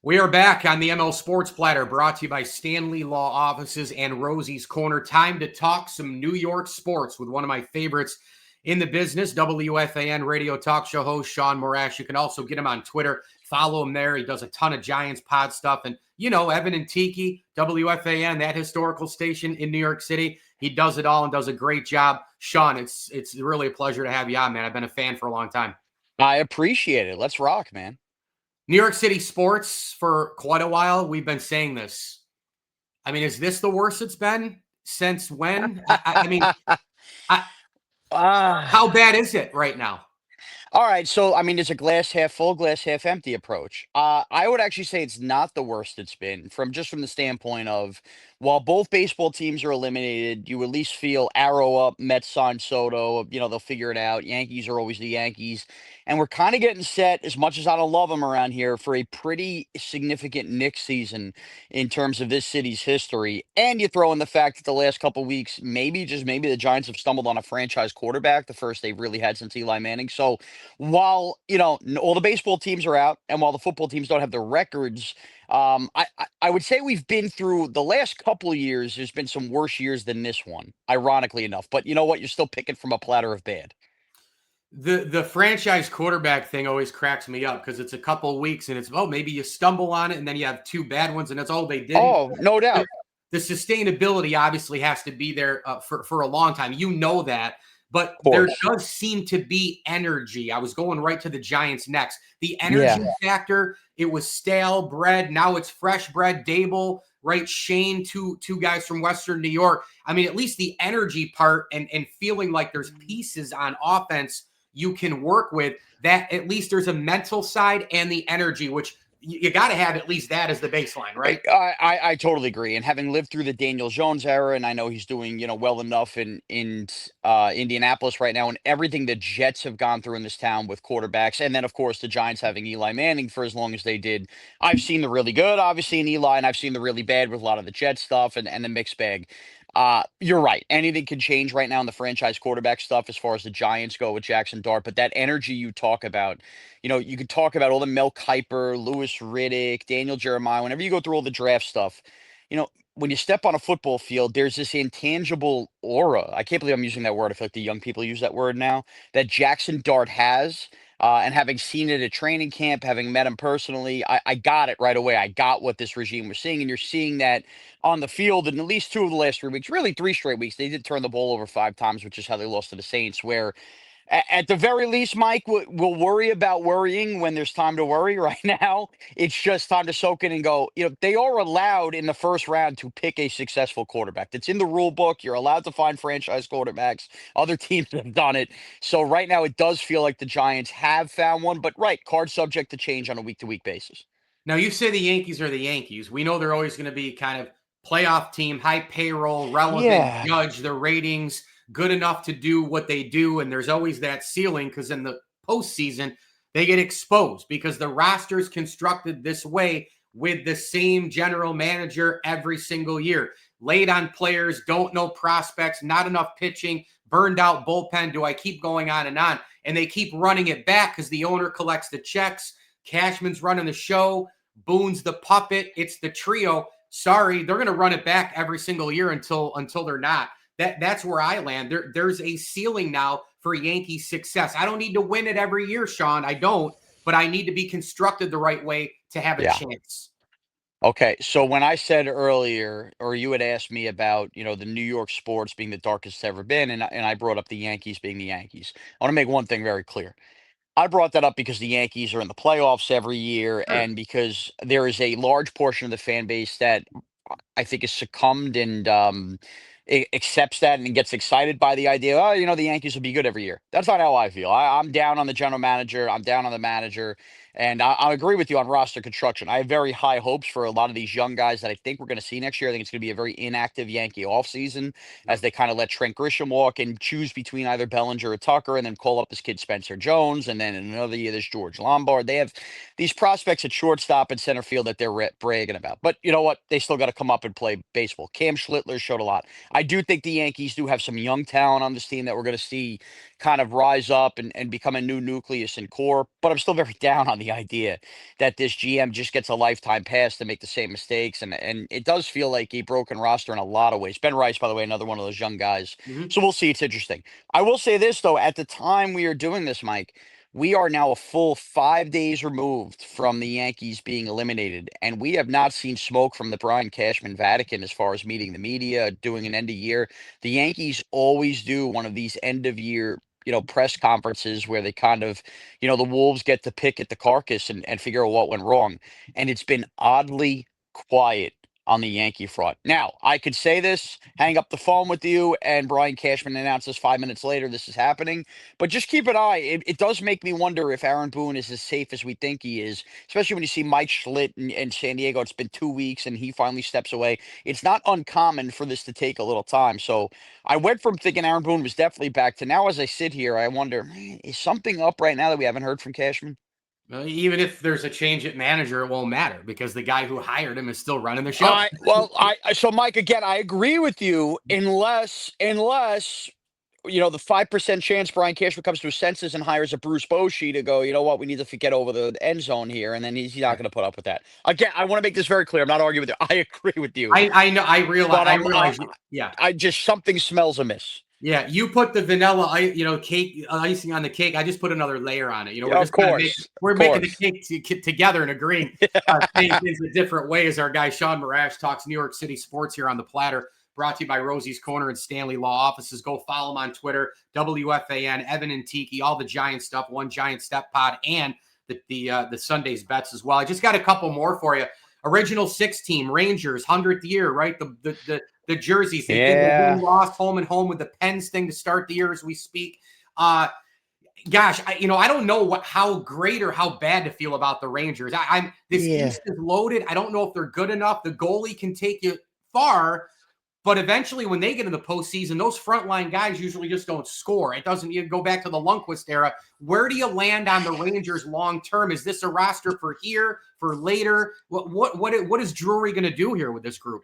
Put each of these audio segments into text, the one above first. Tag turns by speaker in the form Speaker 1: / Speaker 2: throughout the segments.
Speaker 1: We are back on the ML Sports Platter, brought to you by Stanley Law Offices and Rosie's Corner. Time to talk some New York sports with one of my favorites in the business, WFAN radio talk show host Shaun Morash. You can also get him on Twitter. Follow him there. He does a ton of Giants pod stuff. And, Evan and Tiki, WFAN, that historical station in New York City, he does it all and does a great job. Shaun, it's really a pleasure to have you on, man. I've been a fan for a long time.
Speaker 2: I appreciate it. Let's rock, man.
Speaker 1: New York City sports for quite a while. We've been saying this. I mean, is this the worst it's been since when? How bad is it right now?
Speaker 2: All right, so it's a glass half full, glass half empty approach. I would actually say it's not the worst it's been from the standpoint of while both baseball teams are eliminated, you at least feel arrow up, Mets sign Soto, they'll figure it out. Yankees are always the Yankees. And we're kind of getting set, as much as I don't love them around here, for a pretty significant Knicks season in terms of this city's history. And you throw in the fact that the last couple weeks, maybe, just maybe, the Giants have stumbled on a franchise quarterback, the first they've really had since Eli Manning. So while all the baseball teams are out and while the football teams don't have the records, I would say we've been through the last couple of years. There's been some worse years than this one, ironically enough. But you know what? You're still picking from a platter of bad.
Speaker 1: The franchise quarterback thing always cracks me up because it's a couple of weeks and it's, maybe you stumble on it and then you have two bad ones and that's all they didn't.
Speaker 2: Oh, no doubt.
Speaker 1: The sustainability obviously has to be there for a long time. You know that. But there does seem to be energy. I was going right to the Giants next. The energy factor, it was stale bread. Now it's fresh bread. Dable, right? Shane, two guys from Western New York. I mean, at least the energy part and feeling like there's pieces on offense you can work with, that at least there's a mental side and the energy, which you got to have at least that as the baseline, right?
Speaker 2: I totally agree. And having lived through the Daniel Jones era, and I know he's doing well enough in Indianapolis right now, and everything the Jets have gone through in this town with quarterbacks, and then of course the Giants having Eli Manning for as long as they did. I've seen the really good, obviously, in Eli, and I've seen the really bad with a lot of the Jet stuff and the mixed bag. You're right. Anything can change right now in the franchise quarterback stuff as far as the Giants go with Jackson Dart. But that energy you talk about, you could talk about all the Mel Kiper, Lewis Riddick, Daniel Jeremiah. Whenever you go through all the draft stuff, when you step on a football field, there's this intangible aura. I can't believe I'm using that word. I feel like the young people use that word now, that Jackson Dart has. And having seen it at training camp, having met him personally, I got it right away. I got what this regime was seeing. And you're seeing that on the field in at least 2 of the last 3 weeks, really 3 straight weeks. They did turn the ball over 5 times, which is how they lost to the Saints, where at the very least, Mike, we'll worry about worrying when there's time to worry. Right now, it's just time to soak in and go. They are allowed in the first round to pick a successful quarterback. That's in the rule book. You're allowed to find franchise quarterbacks. Other teams have done it. So right now, it does feel like the Giants have found one. But card subject to change on a week-to-week basis.
Speaker 1: Now, you say the Yankees are the Yankees. We know they're always going to be kind of playoff team, high payroll, relevant, judge the ratings, good enough to do what they do. And there's always that ceiling because in the postseason, they get exposed because the roster is constructed this way with the same general manager every single year. Late on players, don't know prospects, not enough pitching, burned out bullpen. Do I keep going on? And they keep running it back because the owner collects the checks. Cashman's running the show. Boone's the puppet. It's the trio. Sorry, they're going to run it back every single year until they're not. That's where I land. There's a ceiling now for Yankee success. I don't need to win it every year, Shaun. I don't, but I need to be constructed the right way to have a chance.
Speaker 2: Okay, so when I said earlier, or you had asked me about, the New York sports being the darkest it's ever been, and I brought up the Yankees being the Yankees. I want to make one thing very clear. I brought that up because the Yankees are in the playoffs every year,
Speaker 1: Sure.
Speaker 2: and because there is a large portion of the fan base that I think is succumbed and accepts that and gets excited by the idea. Oh, the Yankees will be good every year. That's not how I feel. I'm down on the general manager. I'm down on the manager. And I agree with you on roster construction. I have very high hopes for a lot of these young guys that I think we're going to see next year. I think it's going to be a very inactive Yankee offseason as they kind of let Trent Grisham walk and choose between either Bellinger or Tucker and then call up this kid Spencer Jones. And then in another year, there's George Lombard. They have these prospects at shortstop and center field that they're bragging about. But you know what? They still got to come up and play baseball. Cam Schlittler showed a lot. I do think the Yankees do have some young talent on this team that we're going to see kind of rise up and become a new nucleus and core. But I'm still very down on the the idea that this GM just gets a lifetime pass to make the same mistakes. And it does feel like a broken roster in a lot of ways. Ben Rice, by the way, another one of those young guys.
Speaker 1: Mhm.
Speaker 2: So we'll see. It's interesting. I will say this, though. At the time we are doing this, Mike, we are now a full 5 days removed from the Yankees being eliminated, and we have not seen smoke from the Brian Cashman Vatican as far as meeting the media, doing an end of year. The Yankees always do one of these end of year, press conferences where they kind of, the Wolves get to pick at the carcass and figure out what went wrong. And it's been oddly quiet on the Yankee front. Now, I could say this, hang up the phone with you, and Brian Cashman announces 5 minutes later this is happening. But just keep an eye. It does make me wonder if Aaron Boone is as safe as we think he is, especially when you see Mike Schlitt in San Diego. It's been 2 weeks and he finally steps away. It's not uncommon for this to take a little time. So I went from thinking Aaron Boone was definitely back to now as I sit here, I wonder, man, is something up right now that we haven't heard from Cashman?
Speaker 1: Even if there's a change at manager, it won't matter because the guy who hired him is still running the show.
Speaker 2: So Mike, again, I agree with you unless the 5% chance Brian Cashman comes to his senses and hires a Bruce Bochy to go, you know what, we need to get over the end zone here, and then he's not going to put up with that. Again, I want to make this very clear. I'm not arguing with you. I agree with you.
Speaker 1: I know. I
Speaker 2: But
Speaker 1: realize. Yeah.
Speaker 2: I just something smells amiss.
Speaker 1: Yeah, you put the vanilla, cake icing on the cake. I just put another layer on it.
Speaker 2: Yeah,
Speaker 1: We're just making the cake together and agreeing, saying things a different way. As our guy Shaun Morash talks New York City sports here on the Platter, brought to you by Rosie's Corner and Stanley Law Offices. Go follow him on Twitter, WFAN, Evan and Tiki, all the Giant stuff, One Giant Step Pod, and the Sundays bets as well. I just got a couple more for you. Original 6 team, Rangers, 100th year, right? The jerseys. They did the win-loss home and home with the Pens thing to start the year as we speak. Gosh, I don't know how great or how bad to feel about the Rangers. East is loaded. I don't know if they're good enough. The goalie can take you far, but eventually when they get in the postseason, those frontline guys usually just don't score. It doesn't. You go back to the Lundqvist era. Where do you land on the Rangers long term? Is this a roster for here, for later? What is Drury going to do here with this group?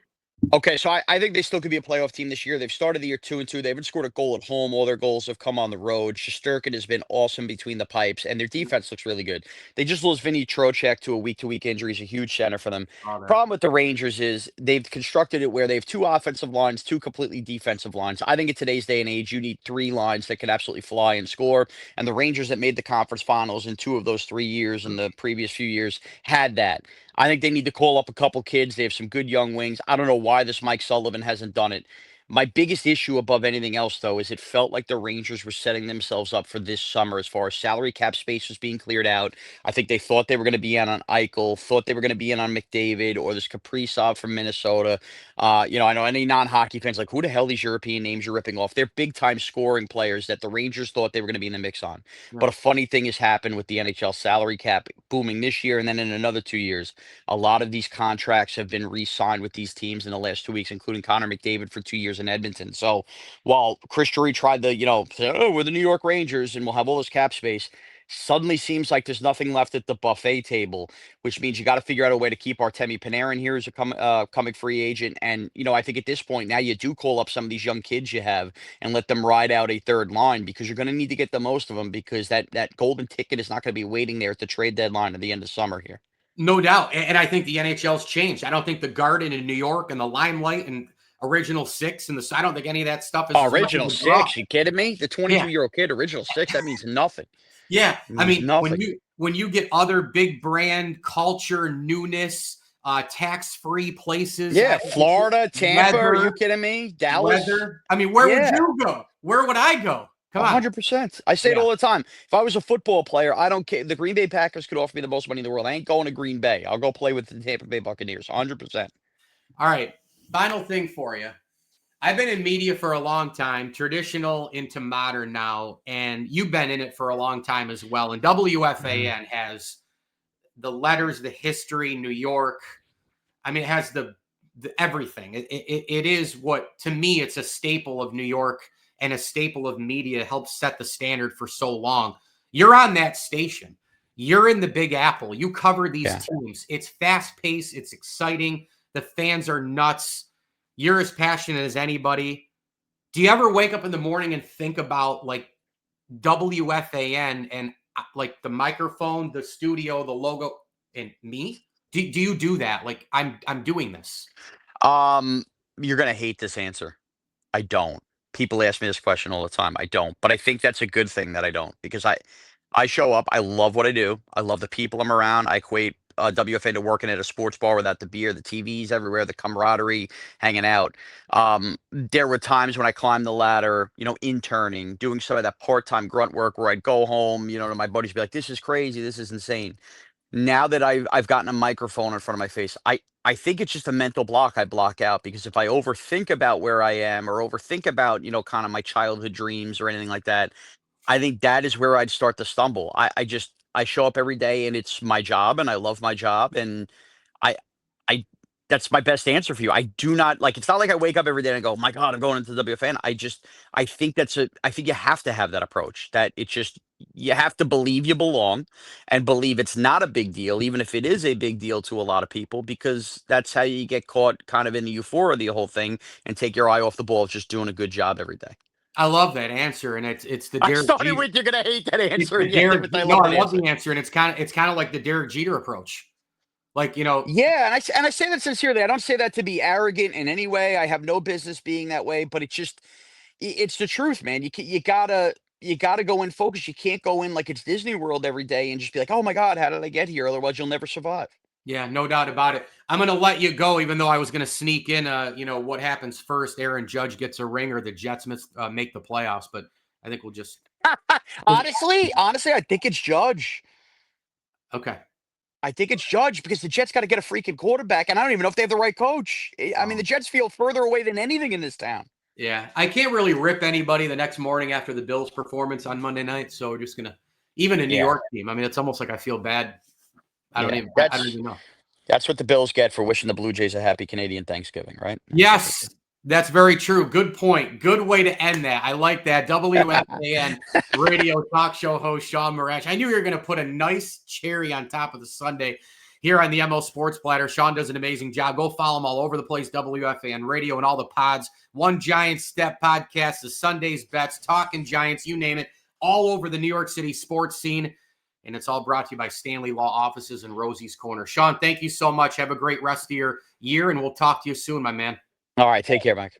Speaker 2: Okay, so I think they still could be a playoff team this year. They've started the year 2-2. They haven't scored a goal at home. All their goals have come on the road. Shesterkin has been awesome between the pipes, and their defense looks really good. They just lost Vinny Trocheck to a week-to-week injury. He's a huge center for them. Problem with the Rangers is they've constructed it where they have 2 offensive lines, 2 completely defensive lines. I think in today's day and age, you need 3 lines that can absolutely fly and score, and the Rangers that made the conference finals in 2 of those 3 years in the previous few years had that. I think they need to call up a couple kids. They have some good young wings. I don't know why this Mike Sullivan hasn't done it. My biggest issue above anything else, though, is it felt like the Rangers were setting themselves up for this summer as far as salary cap space was being cleared out. I think they thought they were going to be in on Eichel, thought they were going to be in on McDavid or this Kaprizov from Minnesota. I know any non-hockey fans like, who the hell these European names you're ripping off? They're big-time scoring players that the Rangers thought they were going to be in the mix on.
Speaker 1: Yeah.
Speaker 2: But a funny thing has happened with the NHL salary cap booming this year and then in another 2 years. A lot of these contracts have been re-signed with these teams in the last 2 weeks, including Connor McDavid for 2 years in Edmonton. So while Chris Drury tried to, say, oh, we're the New York Rangers and we'll have all this cap space, suddenly seems like there's nothing left at the buffet table, which means you got to figure out a way to keep Artemi Panarin here as a coming free agent. And, I think at this point now you do call up some of these young kids you have and let them ride out a third line because you're going to need to get the most of them because that golden ticket is not going to be waiting there at the trade deadline at the end of summer here.
Speaker 1: No doubt. And I think the NHL's changed. I don't think the Garden in New York and the Limelight and Original 6 and I don't think any of that stuff is
Speaker 2: Original 6. You kidding me? The 22-year-old kid, Original 6, that means nothing.
Speaker 1: Yeah.
Speaker 2: I mean, nothing.
Speaker 1: when you get other big brand culture, newness, tax-free places.
Speaker 2: Yeah, Florida, Tampa, are you kidding me? Dallas.
Speaker 1: Weather. I mean, where would you go? Where would I go? Come on.
Speaker 2: 100%. I say it all the time. If I was a football player, I don't care. The Green Bay Packers could offer me the most money in the world. I ain't going to Green Bay. I'll go play with the Tampa Bay Buccaneers. 100%.
Speaker 1: All right. Final thing for you. I've been in media for a long time, traditional into modern now, and you've been in it for a long time as well. And WFAN has the letters, the history, New York. I mean, it has the everything. It is what, to me, it's a staple of New York and a staple of media, helps set the standard for so long. You're on that station. You're in the Big Apple. You cover these teams. It's fast-paced. It's exciting. The fans are nuts. You're as passionate as anybody. Do you ever wake up in the morning and think about like WFAN and like the microphone, the studio, the logo, and me? Do you do that? Like I'm doing this.
Speaker 2: You're gonna hate this answer. I don't. People ask me this question all the time. I don't, but I think that's a good thing that I don't because I show up. I love what I do. I love the people I'm around. I equate WFA to working at a sports bar without the beer, the TVs everywhere, the camaraderie, hanging out. There were times when I climbed the ladder, interning, doing some of that part-time grunt work where I'd go home, to my buddies, be like, "This is crazy. This is insane." Now that I've gotten a microphone in front of my face, I think it's just a mental block I block out because if I overthink about where I am or overthink about, kind of my childhood dreams or anything like that, I think that is where I'd start to stumble. I show up every day and it's my job and I love my job and I I that's my best answer for you. I do not like it's not like I wake up every day and go, "My God, I'm going into the WFAN." I think you have to have that approach. That it's just you have to believe you belong and believe it's not a big deal, even if it is a big deal to a lot of people, because that's how you get caught kind of in the euphoria of the whole thing and take your eye off the ball of just doing a good job every day.
Speaker 1: I love that answer, and it's the
Speaker 2: I
Speaker 1: Derek
Speaker 2: started
Speaker 1: Jeter.
Speaker 2: with you're gonna hate that
Speaker 1: It's
Speaker 2: answer,
Speaker 1: the
Speaker 2: and you ended
Speaker 1: Derek.
Speaker 2: with I
Speaker 1: No,
Speaker 2: love
Speaker 1: I
Speaker 2: that
Speaker 1: love
Speaker 2: answer.
Speaker 1: the answer, and it's kind of like the Derek Jeter approach. Like
Speaker 2: Yeah, and I say that sincerely. I don't say that to be arrogant in any way. I have no business being that way, but it's the truth, man. You gotta go in focused. You can't go in like it's Disney World every day and just be like, "Oh my God, how did I get here?" Otherwise, you'll never survive.
Speaker 1: Yeah, no doubt about it. I'm going to let you go, even though I was going to sneak in, what happens first. Aaron Judge gets a ring or the Jets make the playoffs, but I think we'll just.
Speaker 2: Honestly, I think it's Judge.
Speaker 1: Okay.
Speaker 2: I think it's Judge because the Jets got to get a freaking quarterback, and I don't even know if they have the right coach. I mean, the
Speaker 1: Um,
Speaker 2: Jets feel further away than anything in this town.
Speaker 1: yeah, I can't really rip anybody the next morning after the Bills' performance on Monday night, so we're just going to. Even a New
Speaker 2: Yeah,
Speaker 1: York team. I mean, it's almost like I feel bad. I don't
Speaker 2: yeah.
Speaker 1: even. I don't even know.
Speaker 2: That's what the Bills get for wishing the Blue Jays a happy Canadian Thanksgiving, right? That's what they
Speaker 1: Yes, that's very true. Good point. Good way to end that. I like that. WFAN radio talk show host Shaun Morash. I knew you were going to put a nice cherry on top of the Sunday here on the ML Sports Platter. Shaun does an amazing job. Go follow him all over the place, WFAN radio and all the pods. One Giant Step podcast, the Sundays Bets, Talking Giants, you name it, all over the New York City sports scene. And it's all brought to you by Stanley Law Offices and Rosie's Corner. Shaun, thank you so much. Have a great rest of your year, and we'll talk to you soon, my man.
Speaker 2: All right, take care, Mike.